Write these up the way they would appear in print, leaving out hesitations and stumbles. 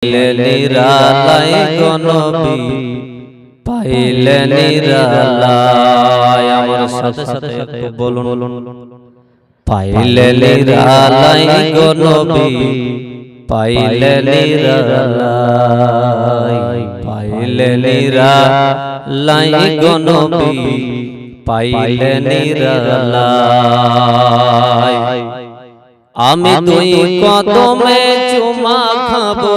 নিরালাই গো নবী পাইলে নিরালাই। আমার সাথে সাথে একটু বলুন, পাইলে নিরালাই গো নবী পাইলে নিরালাই। পাইলে নিরালাই গো নবী পাইলে নিরালাই। আমি দুই কদমে চুমা খাবো,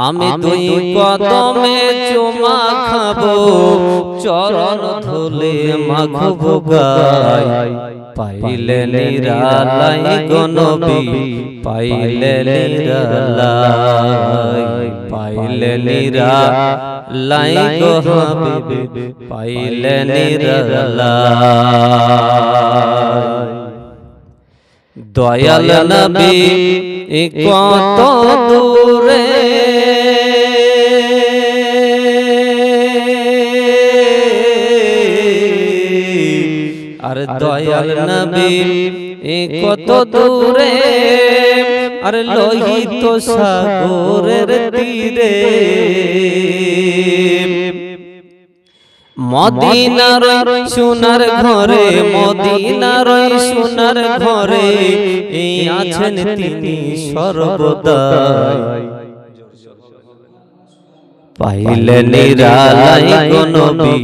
আমি দুই কদমে চুমা খাবো, চরণ ধুলে মাখবো গায়। পাইলে নিরালাই গো নবী পাইলে নিরালাই। পাইলে নিরালাই গো হাবিব পাইলে নিরালাই। দয়াল নবী কত দূরে, আরে দয়াল নবী কত দূরে, আরে লোহিত সাগরের তীরে। মদিনার সোনার ঘরে, মদিনার সোনার ঘরে আছেন তিনি সর্বদাই। পাইলে নিরালাই গো নবী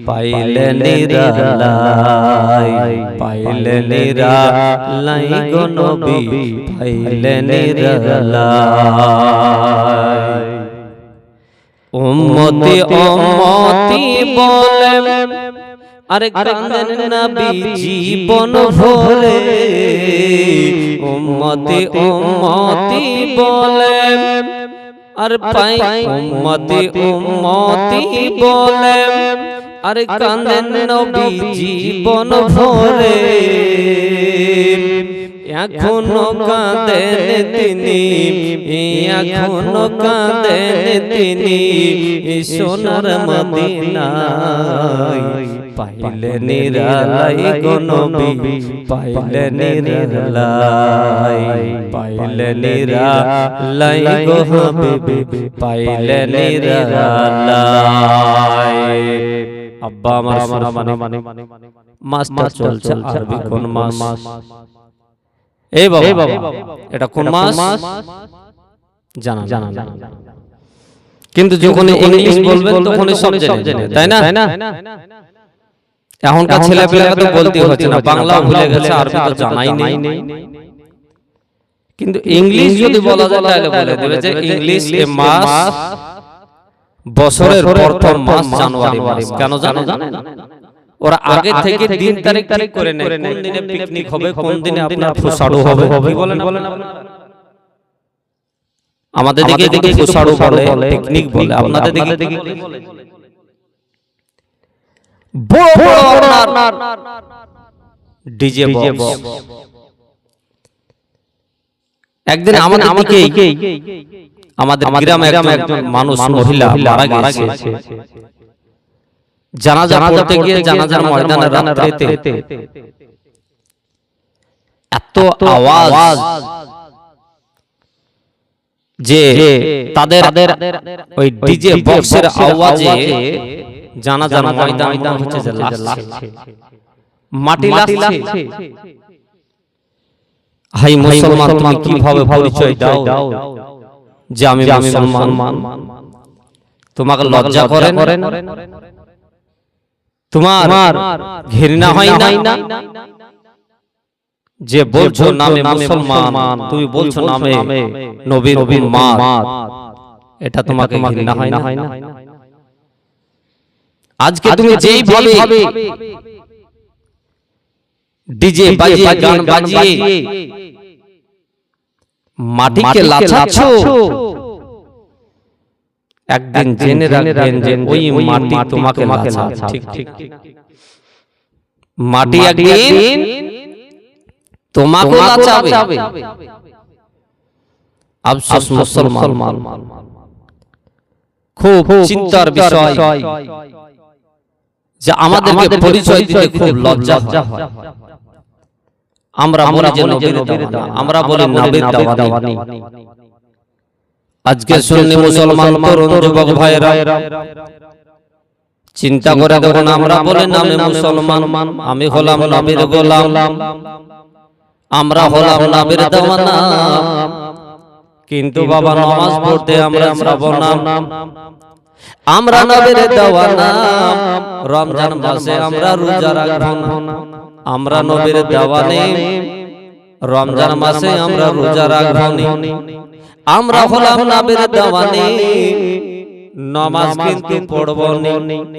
পাইলে নিরালাই। পাইলে নিরালাই গো নবী পাইলে নিরালাই। উম্মতি উম্মতি বলে আরে কাঁদেন নবী জীবন ভরে। উম্মতি উম্মতি বলে আর পাই, উম্মতি উম্মতি বলে আরে কাঁদেন নবী জীবন ভরে। এখনো কাঁদেন তিনি, এখনো কাঁদেন তিনি সোনার মদিনায়। পাইলে নিরালাই গো নবী পাইলে নিরালাই। পাইলে নিরালাই গো হাবিব পাইলে নিরালাই। আব্বা আমার সোনা মানে মাসটা চলছে আরবি কোন মাস? এই বাবা এটা কোন মাস জানা জানা, কিন্তু যখন ইংলিশ বলবেন তখন সব জেনে, তাই না? এখনকার ছেলেপেলেরা তো বলতে হচ্ছে না, বাংলা ভুলে গেছে, আরবি তো জানাই নেই। কিন্তু ইংলিশ যদি বলা যায় তাহলে বলে দেবে যে ইংলিশ এ মাস বছরের প্রথম মাস জানুয়ারি মাস। কেন জানো? ওরা আগে থেকে দিন তারিখ ঠিক করে নেয়, কোন দিনে পিকনিক হবে, কোন দিনে আপনার ফুসাড়ু হবে। কি বলেন? আমাদের দিকে দিকে ফুসাড়ু বলে, পিকনিক বলে, আপনাদের দিকে বড় বড় আপনার ডিজে বক্স। একদিন আমাদের গ্রামে একজন মানুষ মহিলা মারা গেছে। জানাজা পড়তে গিয়ে জানাজার ময়দানে রাত্রিতে এত আওয়াজ যে তাদের ওই ডিজে বক্সের আওয়াজে জানাজার ময়দান হচ্ছে যে লাগছে, মাটি লাগছে। হাই মুসলমান, তুমি কিভাবে পরিচয় দাও যে আমি মুসলমান? তোমাকে লজ্জা করে না? তোমার ঘৃণা হয় না যে বলছো নামে মুসলমান, তুমি বলছো নামে নবীর উম্মত? এটা তোমাকে ঘৃণা হয় না? আজকে তুমি যেই ভাবে ডিজে বাজিয়ে গান বাজিয়ে মাটিকে লাচাচ্ছো, একদিন জেনে রাখবেন যে ওই মাটি তোমাকে লাচাচ্ছে। ঠিক ঠিক, মাটি একদিন তোমাকে লাচাবে। আফসোস মুসলমান, খুব চিন্তার বিষয় যে আমাদেরকে পরিচয় দিতে খুব লজ্জা হয়। আমরা বলি যে নবীর দাওয়ানি, আমরা বলি নবীর দাওয়ানি। আজকে সুন্নি মুসলমান তরুণ যুবক ভাইরা চিন্তা করে দেখুন, আমরা বলে নামে মুসলমান, আমি হলাম নবীর গোলাম, আমরা হলাম নবীর দেওয়ানা, কিন্তু বাবা নামাজ পড়তে আমরা যাব না। আমরা নবীর দেওয়ানা, রমজান মাসে আমরা রোজা রাখব না। আমরা নবীর দেওয়ানে, রমজান মাসে আমরা রোজা রাখব না। আমরা হলাম নবীর দেওয়ানে, নামাজ কিন্তু পড়ব না।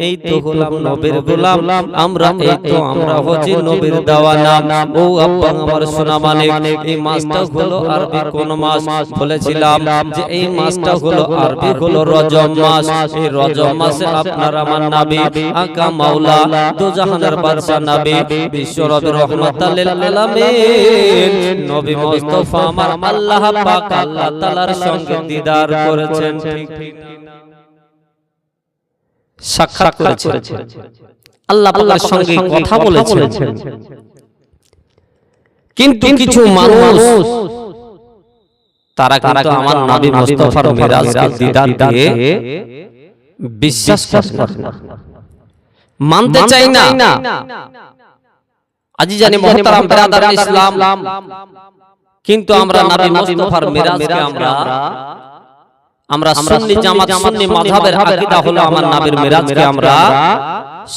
এই তো হলাম নবীর গোলাম, আমরা এই তো আমরা হচ্ছি নবীর দেওয়ানা। ও আব্বা আমার সোনা মানিক, এই মাসটা হলো আরবি কোন মাস? বলেছিলাম যে এই মাসটা হলো আরবি হলো রজব মাস। এই রজব মাসে আপনার আমার নবী আকা মাওলা দো জাহানের বাদশা নবী বিশ্ব নবী রহমাতাল লিল আলামিন নবী মুস্তাফা আমার আল্লাহ পাক আল্লাহ তাআলার সঙ্গে দিদার করেছেন, ঠিক সাক্ষাৎ করেছেন, আল্লাহ পাকের সঙ্গে কথা বলেছেন। কিন্তু কিছু মানুষ তারা কিন্তু আমার নবী মুস্তাফার মিরাজকে দিদার দিয়ে বিশ্বাস করে না, মানতে চাই না। আজি জানি মুহতারাম বিরাদার ইসলাম, কিন্তু আমরা নবী মুস্তাফার মিরাজকে আমরা সুন্নি জামাত সুন্নি মাযহাবের আকীদা হলো আমার নবীর মিরাজকে আমরা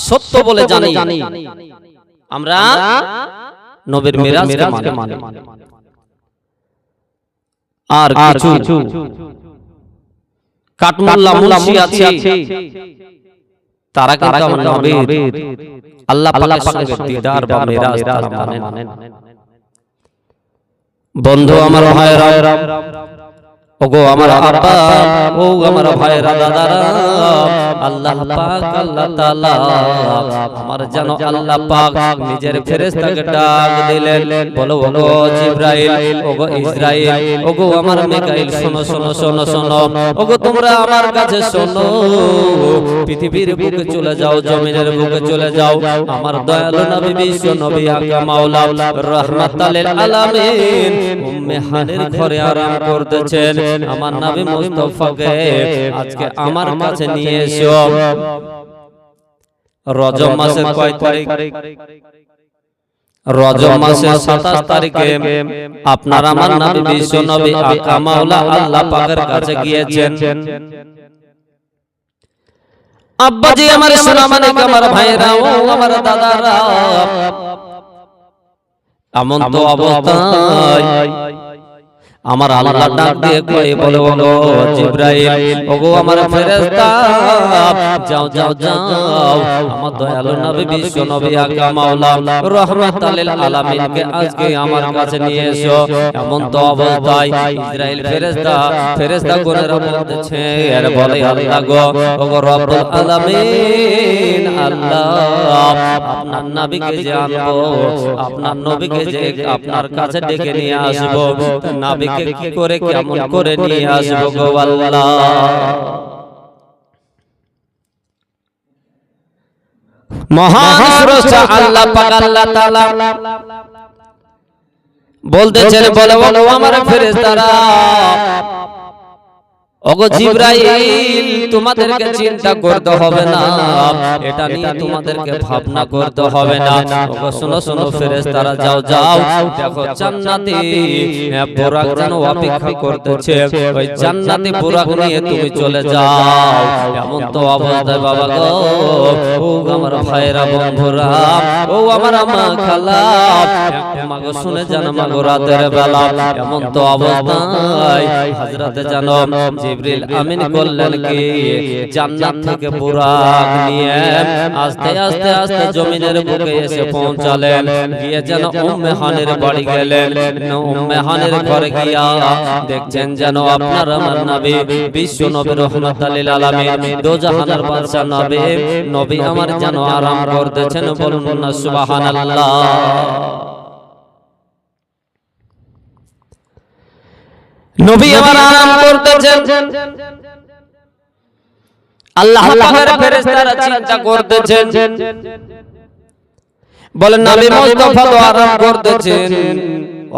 সত্য বলে জানি। আমরা নবীর মিরাজকে মানি। আর কিছু কাটমুল্লাহ মুন্সি আছে, তারা কিন্তু আমার নবীর আল্লাহ পাকের সঙ্গে দিদার বা মিরাজ তারা মানেন। বন্ধু আমার ভাইরা, ওগো আমার আব্বা, ও আমার ভাইরা দাদারা, আল্লাহ পাক আল্লাহ তাআলা আমার জানো আল্লাহ পাক নিজের ফেরেশতাকে ডাক দিলেন, বলো ওগো জিবরাইল, ওগো ইসরাইল, ওগো আমার মিকাইল, শোনো শোনো শোনো শোনো, ওগো তোমরা আমার কাছে শোনো, পৃথিবীর বুকে চলে যাও, জমিনের বুকে চলে যাও, আমার দয়ালু নবী বিশ্ব নবী আকা মাওলা রাহমাতাল লিল আলামিন উম্মে হানির ঘরে আরাম করতেছেন। আমার নবী মুস্তাফাকে আজকে আমার কাছে নিয়ে এসো। রজব মাসের কয় তারিখ? রজব মাসের 27 তারিখে আপনার আমার নবী বিশ্ব নবী আকা মাওলা আল্লাহ পাকের কাছে গিয়েছেন। আব্বাজি আমার সোনা মানিক, আমার ভাইরা, ও আমার দাদারা, এমন তো অবস্থায় আমার আল্লাহ ডাক দিয়ে কয়ে বলে, ওগো জিবরাইল, ওগো আমার ফেরেশতা, যাও যাও যাও, আমার দয়ালু নবী বিশ্ব নবী আকা মাওলা রাহমাতাল লিল আলামিনকে আজকে আমার কাছে নিয়ে এসো। এমন তো অবস্থায় ইসরাইল ফেরেশতা গুণেরা বলতেছে, আর বলে আল্লাহ গো, ওগো রব্বুল আলামিন, আল্লাহ আপনার নবীকে যে আনবো, আপনার নবীকে যে আপনার কাছে ডেকে নিয়ে আসবো, নবী কি করে কেমন করে নিয়ে আসবো গো আল্লাহ। মহান স্রষ্টা আল্লাহ পাক আল্লাহ তাআলা বলতেছেন, বলো আমার ফেরেশতারা, ওগো জিবরাইল, তোমাদেরকে চিন্তা করতে হবে না, এটা নিয়ে তোমাদেরকে ভাবনা করতে হবে না। ওগো শোনো শোনো ফেরেশতারা, যাও যাও, দেখো জান্নাতি বুরাক যেন অপেক্ষা করতেছে, ওই জান্নাতি বুরাক নিয়ে তুমি চলে যাও। এমন তো অবস্থায় বাবা গো, ও আমার ভাইরা বন্ধুরা, ও আমার মা খালা, মাগো শুনে জানো মাগো রাতের বেলা এমন তো অবস্থায় হযরতে জানো জিবরিল আমিন করলেন কি, জান্নাত থেকে বুরাক নিয়ে আস্তে আস্তে আস্তে জমিনের বুকে এসে পৌঁছালেন। গিয়ে যেন উম্মে হানির বাড়ি গেলেন। উম্মে হানির ঘরে গিয়া দেখছেন যেন আপনার আমার নবী বিশ্ব নবী রাহমাতাল লিল আলামিন দো জাহানের বাদশা নবী আমার যেন আরাম করতেছেন। বলুন না সুবহানাল্লাহ। নবী আমার আরাম করতেছেন, আল্লাহ পাকের ফেরেশতারা চিন্তা করতেছেন, বলেন নবী মুস্তাফা তো আরাম করতেছেন,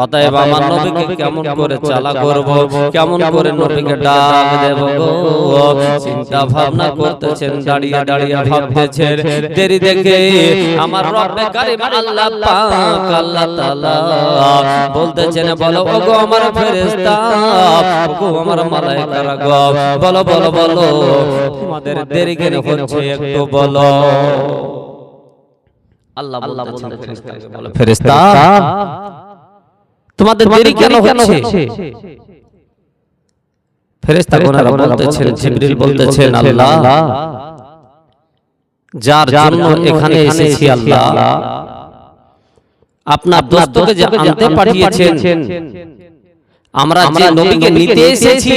অতএব আমার নবীকে কেমন করে চালা করব, কেমন করে নবীকে ডাক দেব গো, চিন্তা ভাবনা করতেছেন, দাঁড়িয়ে দাঁড়িয়ে ভাবতেছেন। দেরি দেখে আমার রব্বে কারীম আল্লাহ পাক আল্লাহ তাআলা বলতেছেন, বলো ওগো আমার ফেরেশতা, ওগো আমার মালায়েকারা গো, বলো বলো বলো তোমাদের দেরি কেন হচ্ছে একটু বলো। আল্লাহ বলতেছেন ফেরেশতাকে, বলো ফেরেশতা তোমাদের দেরি কেন হচ্ছে? ফেরেশতাগণরা বলতেছেন, জিবরিল বলতেছেন, আল্লাহ যার জন্য এখানে এসেছি আল্লাহ, আপনার দোস্তকে যে আনতে পাঠিয়েছেন, আমরা যে নবীকে নিতে এসেছি,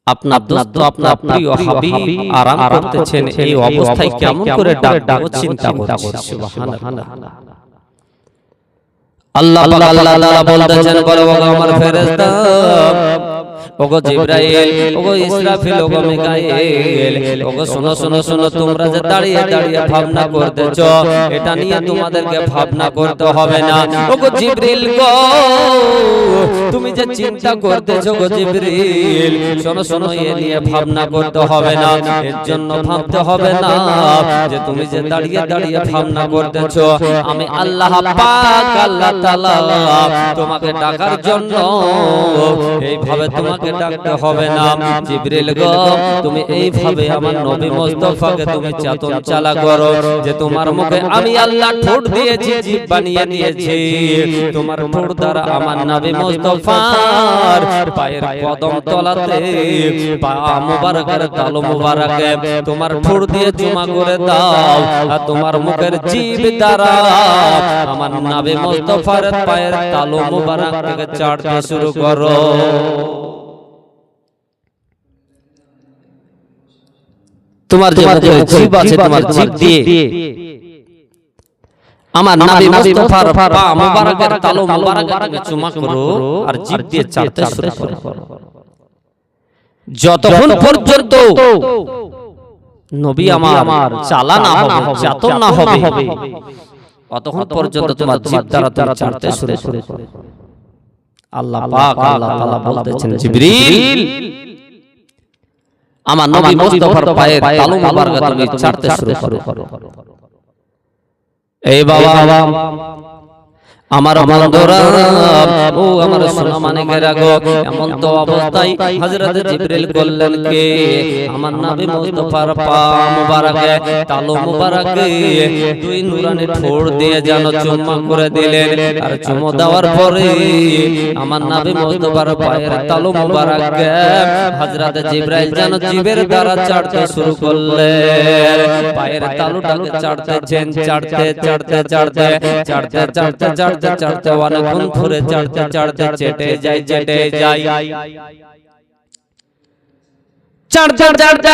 আপনার দোস্ত আপনার প্রিয় হাবিব আরাম করতেছেন, এই অবস্থায় কেমন করে ডাকবো চিন্তা করছি। সুবহানাল্লাহ। আল্লাহ পাক আল্লাহ তাআলা বলতেছেন, বলো আমার ফেরেশতা, ওগো জিবরাইল, ওগো ইসরাফিল, ওগো মিকাইল, ওগো শোনো শোনো শোনো, তোমরা যে দাঁড়িয়ে দাঁড়িয়ে ভাবনা করতেছো, এটা নিয়ে তোমাদেরকে ভাবনা করতে হবে না। ওগো জিবরিল গো, তুমি যে চিন্তা করতেছো গো জিবরিল, শোনো শোনো, এ নিয়ে ভাবনা করতে হবে না। এর জন্য ভাবতে হবে না যে তুমি যে দাঁড়িয়ে দাঁড়িয়ে ভাবনা করতেছো, আমি আল্লাহ পাক আল্লাহ তাআলা তোমাকে ডাকার জন্য এইভাবে তোমাকে ডাকতে হবে না। জিবরিল গো, তুমি এইভাবে আমার নবী মুস্তাফাকে তুমি চাতন চালা করো যে তোমার মুখে আমি আল্লাহ ঠোঁট দিয়েছি, জিভ বানিয়ে দিয়েছি, তোমার ঠোঁট দ্বারা আমার নবী মুস্তাফার পায়ের কদম তলাতে পা মুবারকের তালু মুবারকে তোমার ঠোঁট দিয়ে চুমা করে দাও, আর তোমার মুখের জিভ দ্বারা আমার নবী মুস্তাফার পায়ের তালু মুবারক থেকে চাটতে শুরু করো। তোমার যে মুখের জিভ আছে, তোমার জিভ দিয়ে আমার নবী মুস্তাফার পা মুবারকের তালু মুবারকে চুমা করো আর জিভ দিয়ে চাটতে শুরু করো। যতক্ষণ পর্যন্ত নবী আমার চালা না হবে, চাতন না হবে, ততক্ষণ পর্যন্ত তোমার জিভ দ্বারা তুমি চাটতে শুরু করো। আল্লাহ পাক আল্লাহ তাআলা বলতেছেন, জিবরিল আমার নবী মুস্তাফার পায়ের তালু মুবারক তুমি চাটতে শুরু করো। এই বাবা আমার বন্ধুরা, ও আমার সোনা মানিকেরা গো, এমন তো অবস্থায় হযরত জিবরিল বললেন কে আমার নবী মুস্তাফার পা মুবারকে তালু মুবারকে দুই নূরানি ঠোঁট দিয়ে যেন চুম্মা করে দিলেন। আর চুমো দেওয়ার পরে আমার নবী মুস্তাফার পায়ের তালু মুবারকে হযরত জিবরাইল যেন জিবের দ্বারা চাটতে শুরু করলেন। পায়ের তালুটাকে চাটতেছেন, চাটতে চাটতে চাটতে চাটতে চাটতে চাটতে চাটতে অনেকক্ষণ ধরে চাটতে চাটতে চেটে যায় চেটে যায়, চাটতে চাটতে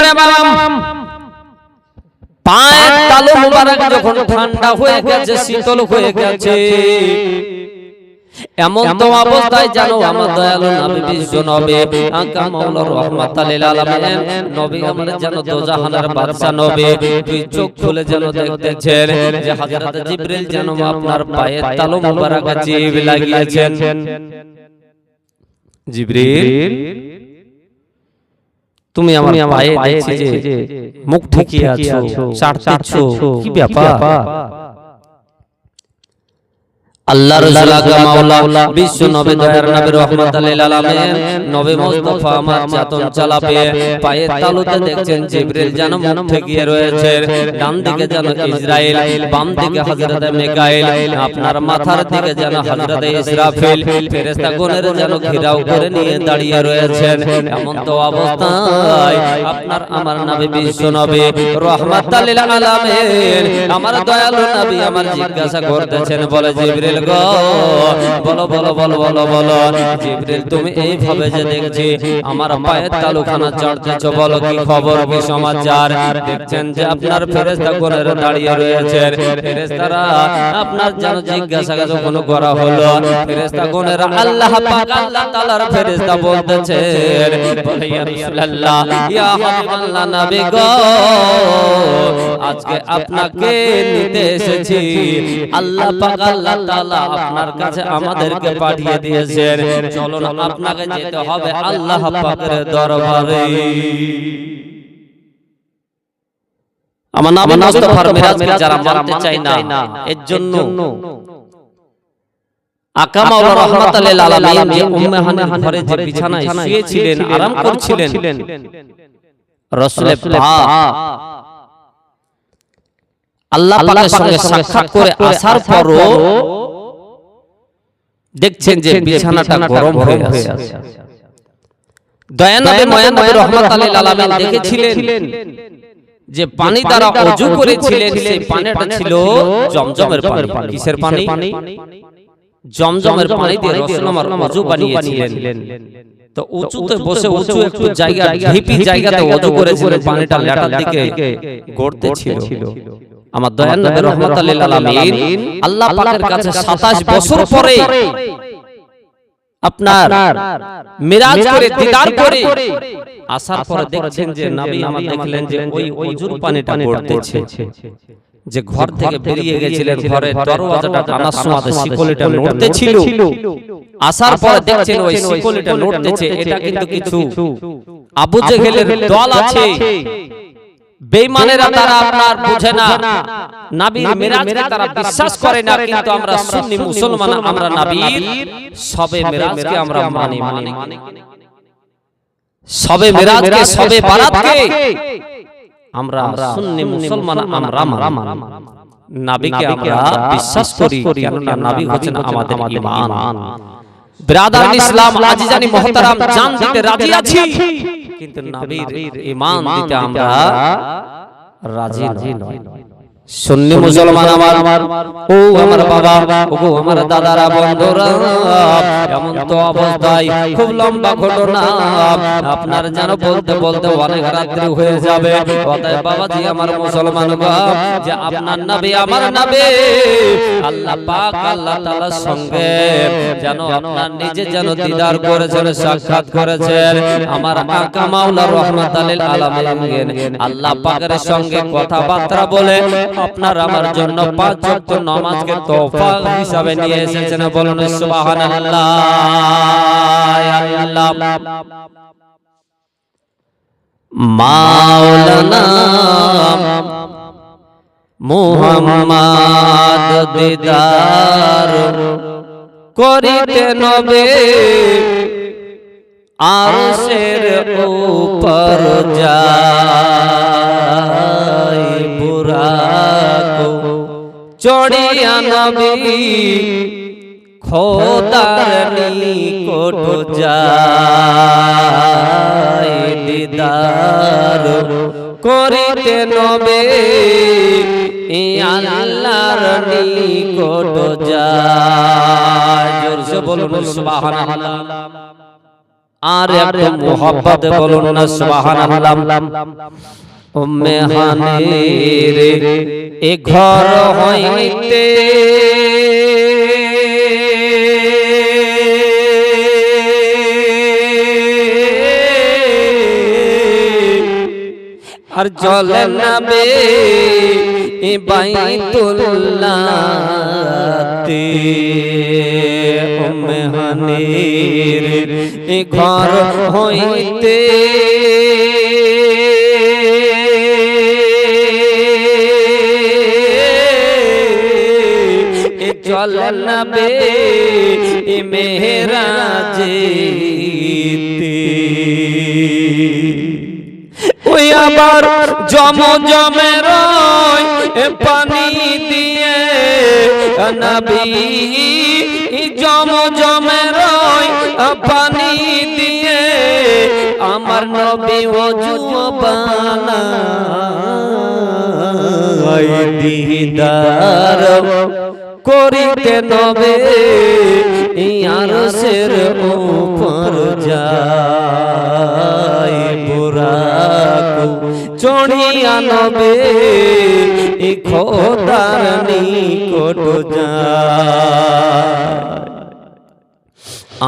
পায়ের তালু মুবারক যখন ঠান্ডা হয়ে গেছে, শীতল হয়ে গেছে, এমন তো অবস্থায় জানো আমার দয়ালু নবী বিশ্ব নবী আকা মাওলা রাহমাতাল লিল আলামিন নবী আমার যেন দোজাহানের বাদশা নবী দুই চোখ খুলে যেন দেখতেছেন যে হযরত জিবরিল যেন আপনার পায়ে তালু মুবারক জিব লাগিয়েছেন। জিবরিল তুমি আমার পায়ে দেখছি যে মুখ ঠেকিয়ে আছো, চাটতেছো, কি ব্যাপার? আল্লাহর জালাগা মাওলা বিশ্ব নবী দয়ার নবী রাহমাতাল লিল আলামিন নবী মুস্তাফা আমার চাতন চালাবে পায়ে তালুতে দেখছেন জিবরিল যেন মুখ ঠেকিয়ে রয়েছে, ডান দিকে যেন ইসরাইল, বাম দিকে হযরত মিকাইল, আপনার মাথার দিকে যেন হযরত ইসরাফিল ফেরেশতাগণের যেন ঘেরাও করে নিয়ে দাঁড়িয়ে রয়েছেন। এমন তো অবস্থায় আপনার আমার নবী বিশ্ব নবী রাহমাতাল লিল আলামিন আমার দয়ালু নবী আমার জিজ্ঞাসা করতেছেন, বলে জিবরিল গো বলো বলো বলো বলো বলো জিবরিল তুমি এইভাবে যে দেখছি আমার পায়ের তালুখানা চাটতেছো, বলো কি খবর, কি সমাচার? দেখছেন যে আপনার ফেরেশতাগণের দাঁড়িয়ে রয়েছেন, ফেরেশতারা আপনার যেন জিজ্ঞাসা যখন করা হলো, ফেরেশতাগণেরা আল্লাহ পাক আল্লাহ তাআলার ফেরেশতা বলতেছেন, বলে ইয়া রাসূলুল্লাহ ইয়া হাবিবাল্লাহ নবী গো আজকে আপনাকে নিতে এসেছি। আল্লাহ পাক আল্লাহ তাআলা তাআলা আপনার কাছে আমাদেরকে পাঠিয়ে দিয়েছেন। চলুন আপনাকে যেতে হবে আল্লাহ পাকের দরবারে। আমার নবী মুস্তাফার মিরাজকে যারা মানতে চায় না, এর জন্য আকা মাওলা রাহমাতুল লিল আলামিন যে উম্মে হানির ঘরে যে বিছানায় শুয়েছিলেন, আরাম করছিলেন, রাসূল পাক আল্লাহ পাকের সঙ্গে সাক্ষাৎ করে আসার পরও দেখছেন যে বিছানাটা গরম হয়ে আছে। দয়ানবী ময়ানবী রাহমাতুল লিল আলামিন দেখেছিলেন যে পানি দ্বারা ওযু করেছিলেন, সেই পানিটা ছিল জমজমের পানি। কিসের পানি? জমজমের পানি দিয়ে রাসূল আমার ওযু বানিয়েছিলেন। তো উঁচুতে বসে উঁচু একটু জায়গা, ঢিপি জায়গাতে ওযু করেছিলেন, পানিটা লেটার দিকে গড়তে ছিল। আমার দয়াল নবী রাহমাতুল লিল আলামিন আল্লাহ পাকের কাছে 27 বছর পরে আপনার মিরাজ করে দিদার করে আসার পরে দেখছেন যে নবী আমার দেখলেন যে ওই ওযুর পানিটা গড়তেছে। যে ঘর থেকে বেরিয়ে গেছিলেন, ঘরের দরওয়াজাটা টানার সময় শিকলিটা নড়তেছিল। আসার পরে দেখছেন ওই শিকলিটা নড়তেছে। এটা কিন্তু কিছু আবু জেহেলের দল আছে, বেঈমানেরা, তারা আপনার বুঝে না, নবীর মিরাজকে তারা বিশ্বাস করে না। কিন্তু আমরা সুন্নি মুসলমান, আমরা নবীর সবে মিরাজকে আমরা মানি। সবে মিরাজকে, সবে বারাতকে আমরা সুন্নি মুসলমান, আমরা মানি। নবীকে আমরা বিশ্বাস করি, কেননা নবী হচ্ছেন আমাদের ঈমান। ব্রাদার ইসলাম, আজিজানি মুহতারাম, জান দিতে রাজি আছি, কিন্তু নবীর ঈমান দিতে আমরা রাজি নই। সুন্নি মুসলমান আমার, ও আমার বাবা, ও আমার দাদারা, বন্ধুরা, এমন তো অবস্থায় খুব লম্বা ঘটনা, আপনার যেন বলতে বলতে অনেক রাত্রি হয়ে যাবে। অতএব বাবাজি আমার মুসলমান বাপ, যে আপনার নবী, আমার নবী, আল্লাহ পাক আল্লাহ তাআলার সঙ্গে যেন আপনার নিজে যেন দিদার করেছেন, সাক্ষাৎ করেছেন। আমার আকা মাওলা রাহমাতুল লিল আলামিন আল্লাহ পাকের সঙ্গে কথাবার্তা বলে আপনার আমার জন্য 5 ওয়াক্ত নামাজকে তোফা হিসাবে নিয়ে এসেছেন। বলুন সুবহানাল্লাহ। আল্লাহ মাওলানা মুহাম্মদ দিদার করিতে নবে আরশের উপর যায়, বুরাক চড়িয়া নবী খোদার নিকট যায়, দিদার করিতে নবে আল্লাহর নিকট যায়। জোরসে বলুন সুবহানাল্লাহ। আর একটু মুহাব্বত বলুন না সুবহানাল্লাহ। উম্মে হানির এ ঘর হইতে আর চলে নাবে বাইতুল্লাহতে, উম্মে হানির এ ঘর হইতে চলে নাবে মেরাজেতে। ওই আবার জমজমের পানি দিয়ে নবী, জমজমের পানি দিয়ে আমার নবী ওযু বানায়, দিদার করিতে নবে আরশের উপর যায়, বুরাক চড়িয়া নবে খোদার নিকট যায়।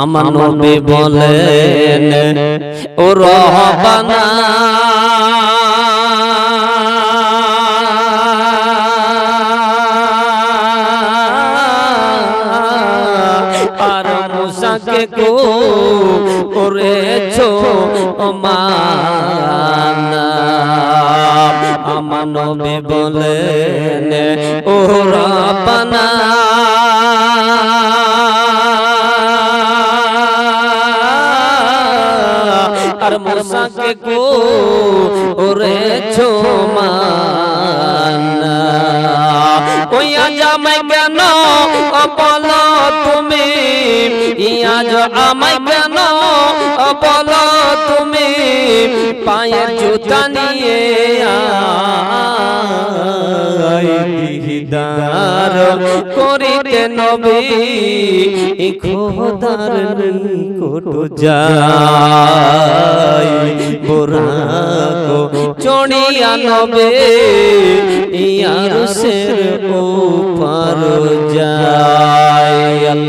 আমার নবী বলেন ও রহবানা, মুসাকে করেছো মানা আমার নবী বলেন ও রাব্বানা আর মুসাকে করেছো মানা ওই আজ আমায় কেন বলো তুমি আজ আমায় কেন বলো তুমি পায়ের জুতা নিয়ে দিদার করিতে নবী খোদার নিকট যাই বুরাকো চড়িয়া নবী ইয়ারশের উপর যায়।